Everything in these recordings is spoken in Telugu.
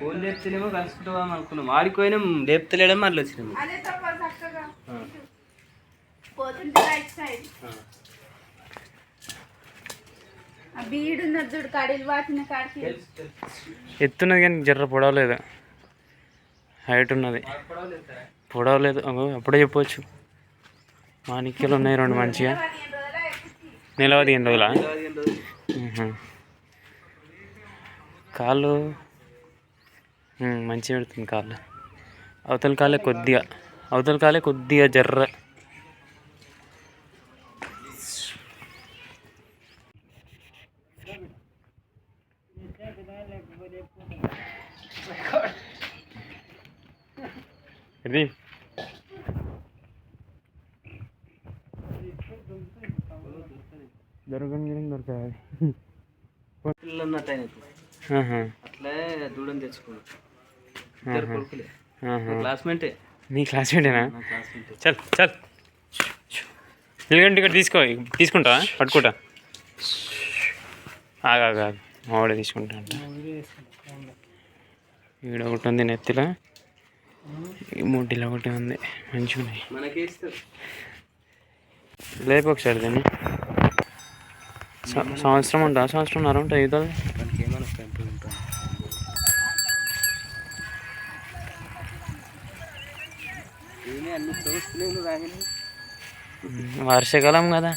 ఫోన్ లేపుతేనేమో కలుసుకుంటాం అనుకున్నాం, ఆడిపోయినాం లేపుతలేడం మళ్ళీ వచ్చినాము. ఎత్తున్నది కానీ జర్ర పొడవలేదు, హైట్ ఉన్నది పొడవలేదు. అప్పుడే చెప్పవచ్చు. మాణిక్యాలు ఉన్నాయి 2 మంచిగా. నెల 15 రోజులా? కాళ్ళు మంచిగా పెడుతుంది. కాళ్ళు అవతల కాలే కొద్దిగా జర్ర. ఇది దొరకాలి. పిల్లలు అన్నట్టు అట్లే దూడని తెచ్చుకున్నాం. క్లాస్మేటే. మీ క్లాస్మేటేనా? చల్ చల్ ఎందుకంటే ఇక్కడ తీసుకుంటా పట్టుకుంటా. ఆగా మావాడే తీసుకుంటా అంట. ఇక్కడ ఒకటి ఉంది నెత్తిలో, ఈ మూటిలో ఒకటి ఉంది. మంచిగా ఉన్నాయి. లేపు ఒకసారి దాన్ని. సంవత్సరం ఉంటా, సంవత్సరంన్నర ఉంటాయి. ఇది వర్షాకాలం కదా.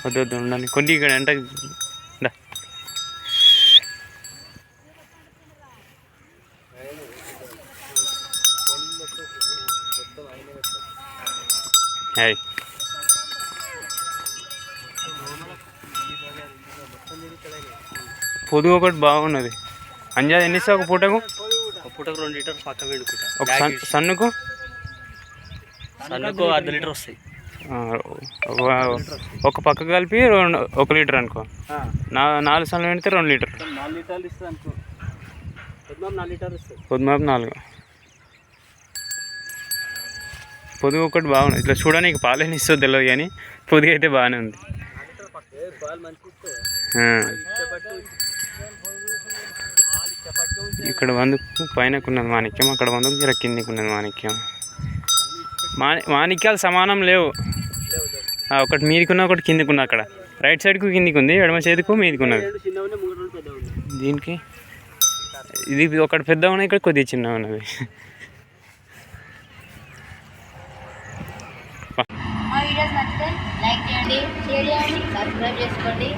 వద్దు ఉండండి కొన్ని ఇక్కడ అంటే పొదుగు ఒకటి బాగున్నది. అంజాది ఎన్ని ఇస్తావు ఒక పూటకు? 2 లీటర్లు పక్క పెట్టుకుంటా. ఒక సన్నుకు 1 లీటర్ వస్తాయి. ఒక పక్క కలిపి 1 లీటర్ అనుకో. 4 సన్నులు పెడితే 2 లీటర్. 4 లీటర్లు ఇస్తుంది అనుకో. పొద్దుమాపు 4 లీటర్లు ఇస్తుంది. పొద్దుమాపు 4. పొదుగు ఒకటి బాగుంది. ఇట్లా చూడడానికి పాలని ఇస్తుంది తెలియదు కానీ పొదుగు అయితే బాగానే ఉంది. ఇక్కడ వందుకు పైనకు ఉన్నది మాణిక్యం, అక్కడ వందుకు జర కిందికి ఉన్నది మాణిక్యం. మాణిక్యాలు సమానం లేవు. ఒకటి మీదికి ఉన్న ఒకటి కిందికి ఉన్న. అక్కడ రైట్ సైడ్కు కిందికి ఉంది, ఎడమ చేతికు మీదికి ఉన్నది. దీనికి ఇది ఒకటి పెద్దగా ఉన్నది, ఇక్కడ కొద్దిగా చిన్నగా ఉన్నది. మా వీడియోస్ నచ్చితే లైక్ చేయండి, షేర్ చేయండి, సబ్స్క్రైబ్ చేసుకోండి.